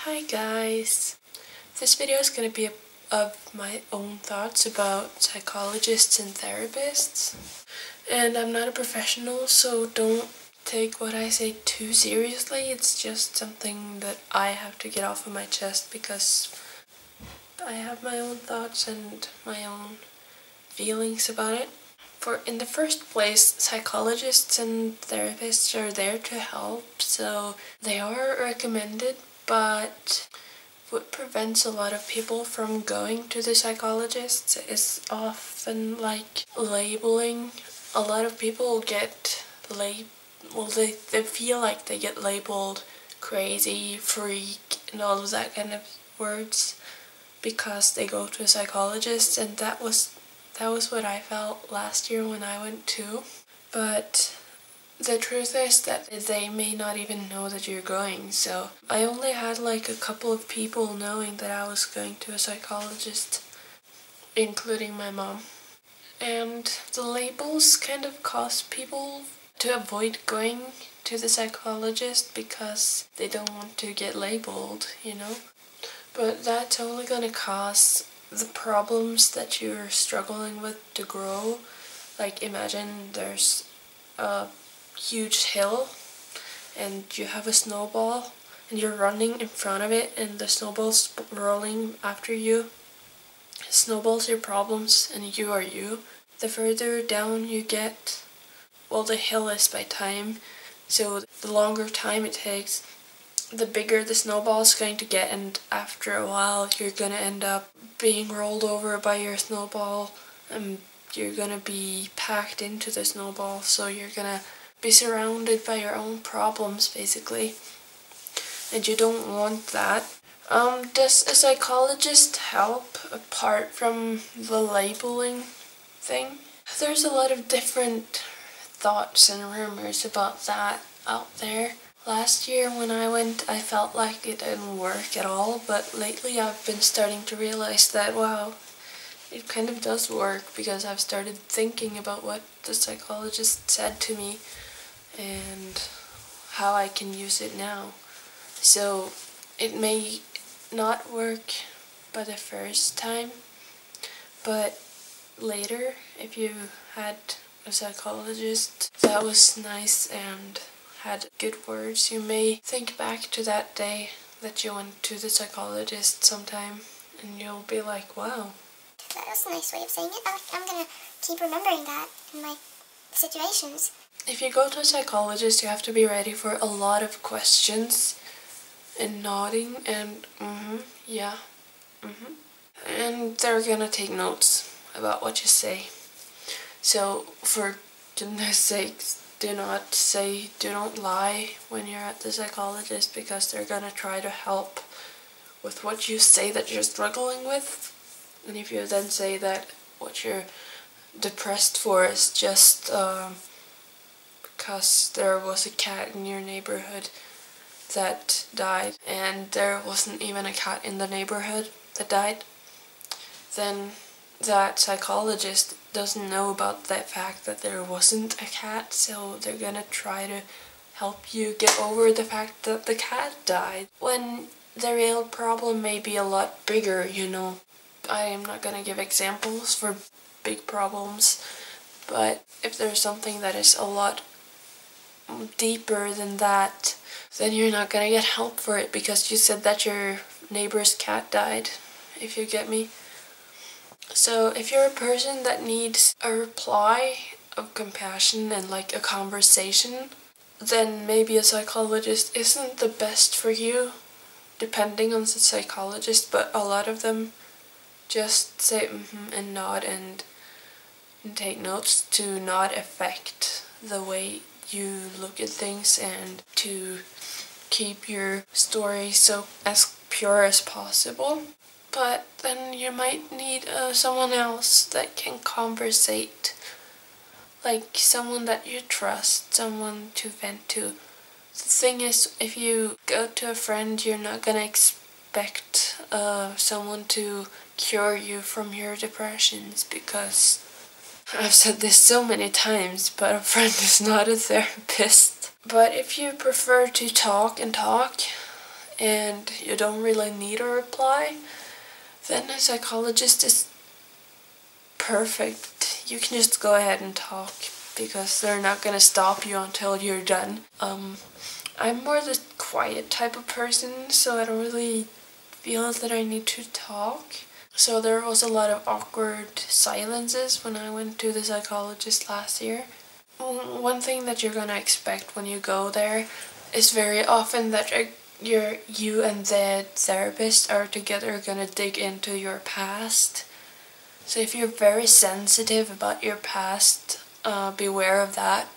Hi guys! This video is going to be of my own thoughts about psychologists and therapists. And I'm not a professional, so don't take what I say too seriously. It's just something that I have to get off of my chest because I have my own thoughts and my own feelings about it. For in the first place, psychologists and therapists are there to help, so they are recommended, but what prevents a lot of people from going to the psychologists is often like labeling. A lot of people get they feel like they get labeled crazy, freak, and all of that kind of words because they go to a psychologist, and that was what I felt last year when I went too. But the truth is that they may not even know that you're going, so I only had like a couple of people knowing that I was going to a psychologist, including my mom. And the labels kind of cause people to avoid going to the psychologist because they don't want to get labeled, you know? But that's only gonna cause the problems that you're struggling with to grow. Like imagine there's a huge hill and you have a snowball and you're running in front of it and the snowball's rolling after you. Snowballs your problems and you are you. The further down you get, well, the hill is by time, so the longer time it takes, the bigger the snowball is going to get, and after a while you're gonna end up being rolled over by your snowball and you're gonna be packed into the snowball, so you're gonna be surrounded by your own problems basically, and you don't want that. Does a psychologist help apart from the labeling thing? There's a lot of different thoughts and rumors about that out there. Last year when I went, I felt like it didn't work at all, but lately I've been starting to realize that, wow, it kind of does work, because I've started thinking about what the psychologist said to me and how I can use it now. So it may not work by the first time, but later, if you had a psychologist that was nice and had good words, you may think back to that day that you went to the psychologist sometime and you'll be like, wow. That was a nice way of saying it. I'm gonna keep remembering that in my situations. If you go to a psychologist, you have to be ready for a lot of questions and nodding and yeah, and they're gonna take notes about what you say. So for goodness sakes, do not lie when you're at the psychologist, because they're gonna try to help with what you say that you're struggling with. And if you then say that what you're depressed for is just because there was a cat in your neighborhood that died and there wasn't even a cat in the neighborhood that died, then that psychologist doesn't know about the fact that there wasn't a cat, so they're gonna try to help you get over the fact that the cat died, when the real problem may be a lot bigger, you know. I am not gonna give examples for big problems, but if there's something that is a lot deeper than that, then you're not gonna get help for it because you said that your neighbor's cat died, if you get me. So if you're a person that needs a reply of compassion and like a conversation, then maybe a psychologist isn't the best for you, depending on the psychologist, but a lot of them just say and nod and take notes to not affect the way you look at things and to keep your story so as pure as possible. But then you might need someone else that can conversate, like someone that you trust, someone to vent to. The thing is, if you go to a friend, you're not gonna expect someone to cure you from your depressions, because I've said this so many times, but a friend is not a therapist. But if you prefer to talk, and you don't really need a reply, then a psychologist is perfect. You can just go ahead and talk because they're not gonna stop you until you're done. I'm more the quiet type of person, so I don't really feel that I need to talk. So there was a lot of awkward silences when I went to the psychologist last year. One thing that you're gonna expect when you go there is very often that you and the therapist are together gonna dig into your past. So if you're very sensitive about your past, beware of that.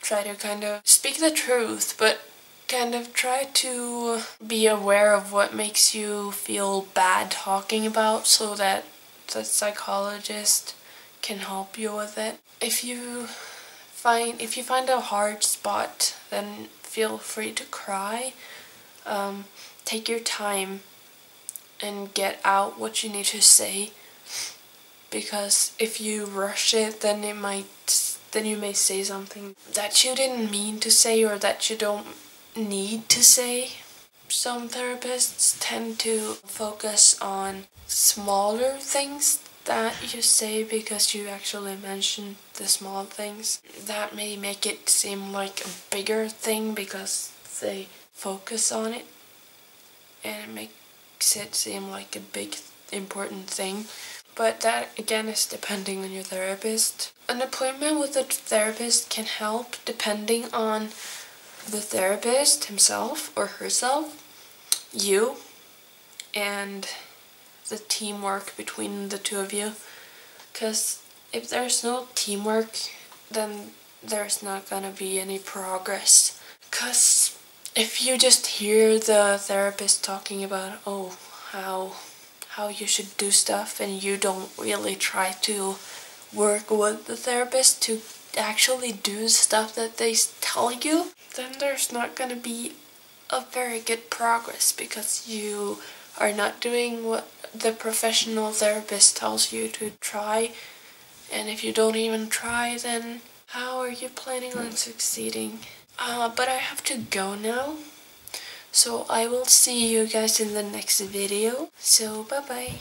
Try to kind of speak the truth, but kind of try to be aware of what makes you feel bad talking about so that the psychologist can help you with it. If you find a hard spot, then feel free to cry. Take your time and get out what you need to say, because if you rush it, then you may say something that you didn't mean to say or that you don't need to say. Some therapists tend to focus on smaller things that you say because you actually mentioned the small things. That may make it seem like a bigger thing because they focus on it, and it makes it seem like a big important thing. But that again is depending on your therapist. An appointment with a therapist can help depending on the therapist himself or herself, you, and the teamwork between the two of you. Because if there's no teamwork, then there's not gonna be any progress. Because if you just hear the therapist talking about, how you should do stuff, and you don't really try to work with the therapist to actually do stuff that they tell you, then there's not gonna be a very good progress because you are not doing what the professional therapist tells you to try. And if you don't even try, then how are you planning on succeeding? But I have to go now. So I will see you guys in the next video. So bye bye.